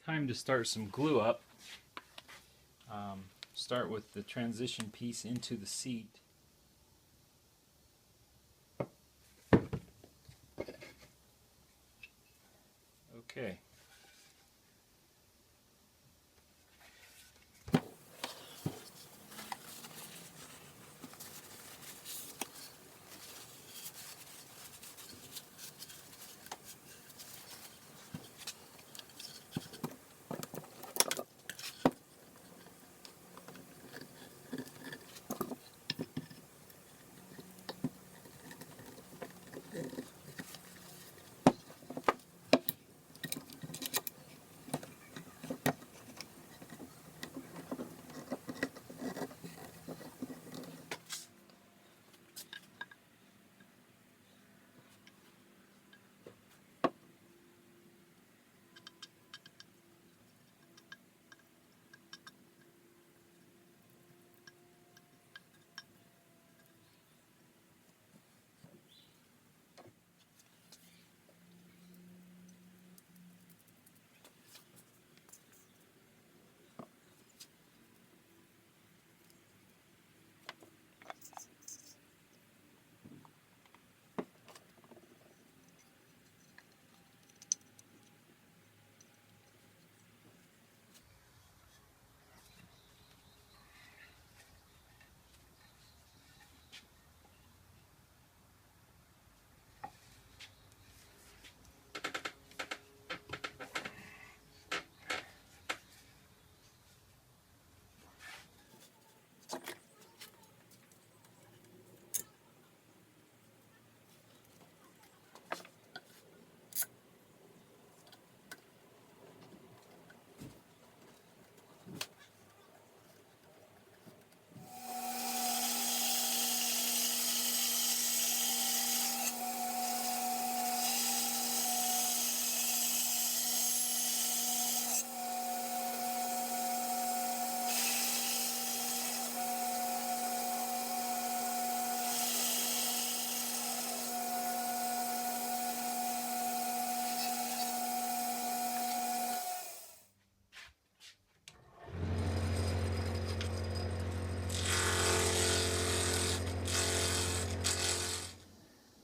Time to start some glue up. Start with the transition piece into the seat. Okay.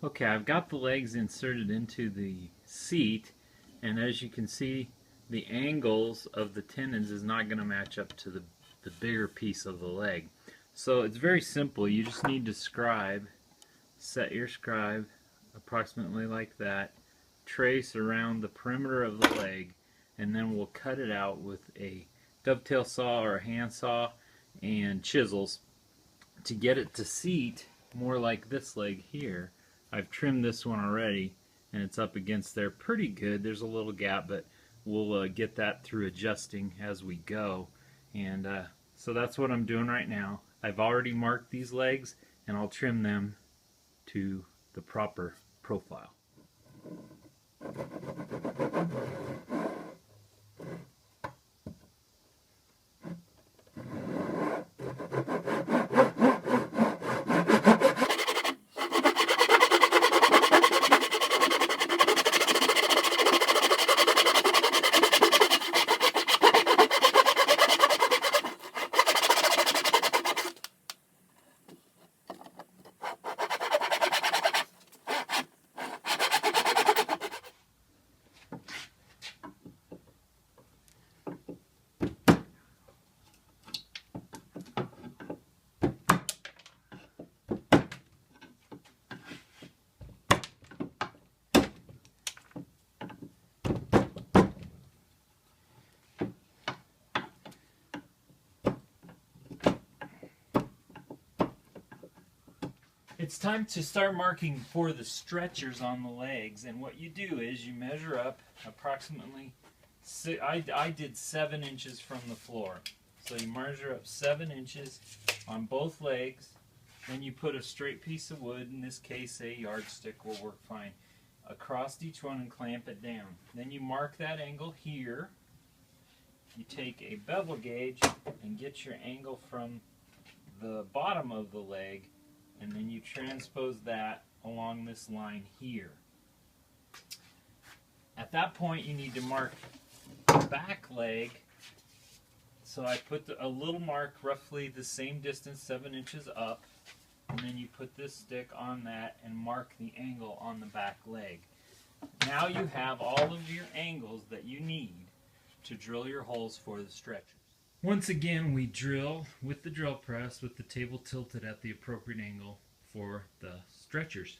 Okay, I've got the legs inserted into the seat, and as you can see, the angles of the tendons is not going to match up to the bigger piece of the leg. So it's very simple. You just need to scribe, set your scribe approximately like that, trace around the perimeter of the leg, and then we'll cut it out with a dovetail saw or a hand saw and chisels to get it to seat more like this leg here. I've trimmed this one already, and it's up against there pretty good. There's a little gap, but we'll get that through adjusting as we go. And so that's what I'm doing right now. I've already marked these legs, and I'll trim them to the proper profile. It's time to start marking for the stretchers on the legs, and what you do is you measure up approximately, I did 7 inches from the floor. So you measure up 7 inches on both legs, then you put a straight piece of wood, in this case a yardstick will work fine, across each one and clamp it down. Then you mark that angle here. You take a bevel gauge and get your angle from the bottom of the leg, and then you transpose that along this line here. At that point you need to mark the back leg. So I put a little mark roughly the same distance, 7 inches up, and then you put this stick on that and mark the angle on the back leg. Now you have all of your angles that you need to drill your holes for the stretchers. Once again, we drill with the drill press with the table tilted at the appropriate angle for the stretchers.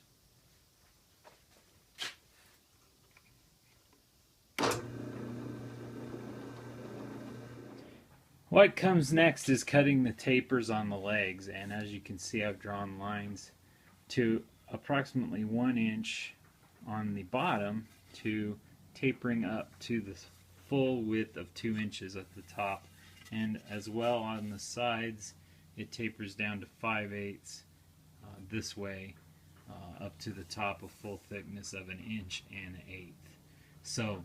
What comes next is cutting the tapers on the legs, and as you can see, I've drawn lines to approximately 1 inch on the bottom to tapering up to the full width of 2 inches at the top, and as well on the sides it tapers down to 5/8 this way up to the top of full thickness of 1 inch and 1/8. So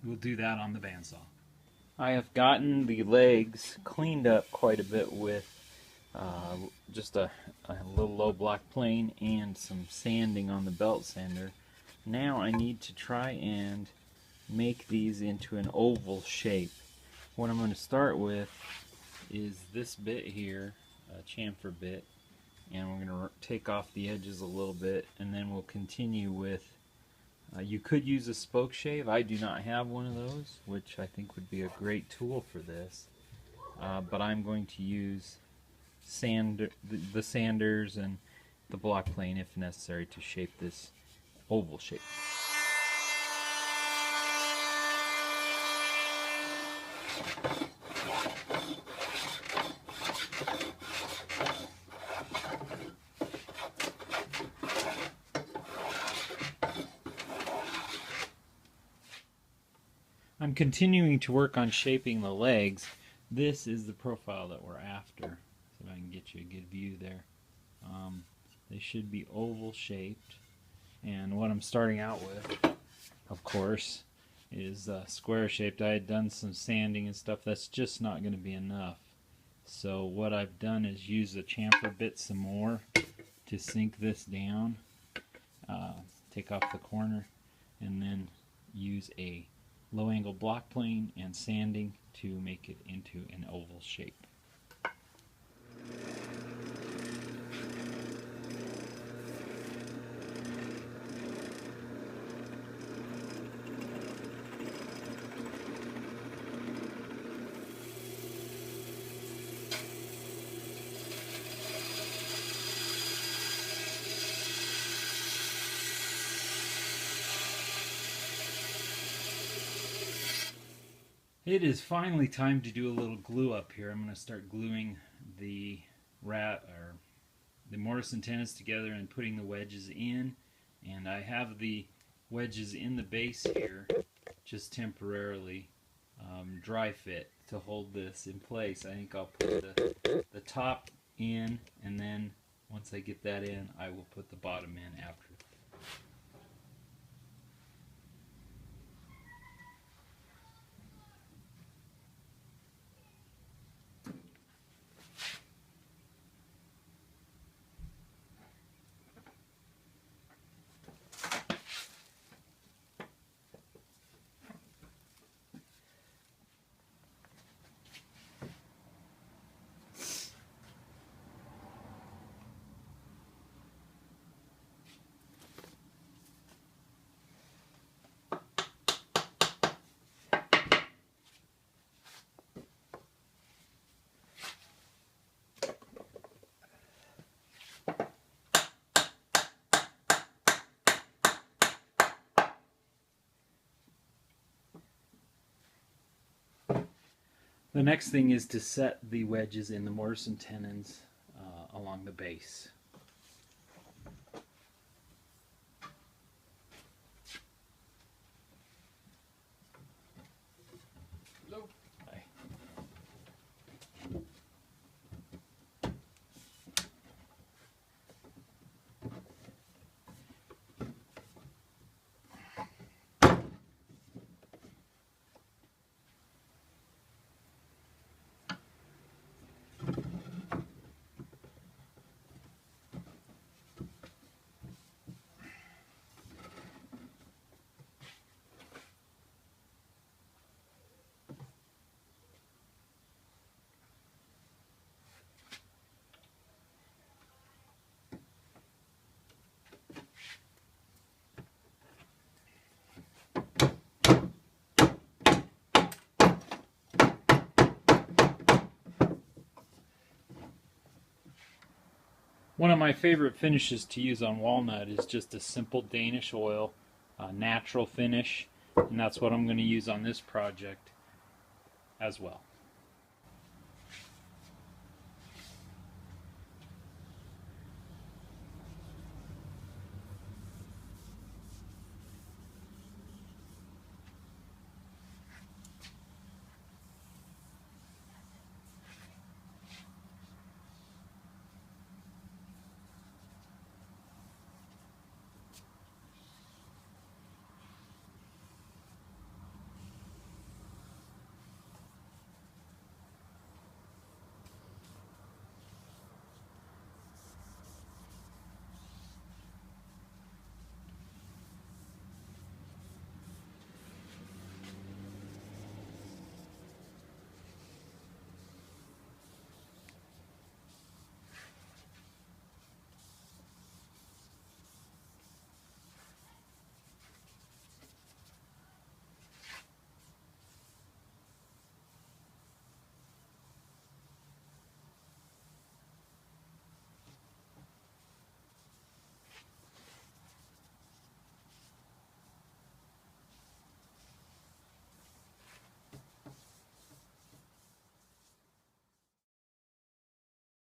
we'll do that on the bandsaw. I have gotten the legs cleaned up quite a bit with just a little low block plane and some sanding on the belt sander. Now I need to try and make these into an oval shape. What I'm going to start with is this bit here, a chamfer bit, and we're going to take off the edges a little bit, and then we'll continue with you could use a spoke shave. I do not have one of those, which I think would be a great tool for this. But I'm going to use the sanders and the block plane if necessary to shape this oval shape. I'm continuing to work on shaping the legs. This is the profile that we're after. So if I can get you a good view there. They should be oval shaped. And what I'm starting out with, of course, is square shaped. I had done some sanding and stuff. That's just not going to be enough. So what I've done is use the chamfer bit some more to sink this down. Take off the corner and then use a low angle block plane and sanding to make it into an oval shape. It is finally time to do a little glue up here. I'm going to start gluing the mortise and tenons together and putting the wedges in. And I have the wedges in the base here just temporarily dry fit to hold this in place. I think I'll put the top in, and then once I get that in, I will put the bottom in after. The next thing is to set the wedges in the mortise and tenons along the base. Hello. Hi. One of my favorite finishes to use on walnut is just a simple Danish oil, natural finish, and that's what I'm going to use on this project as well.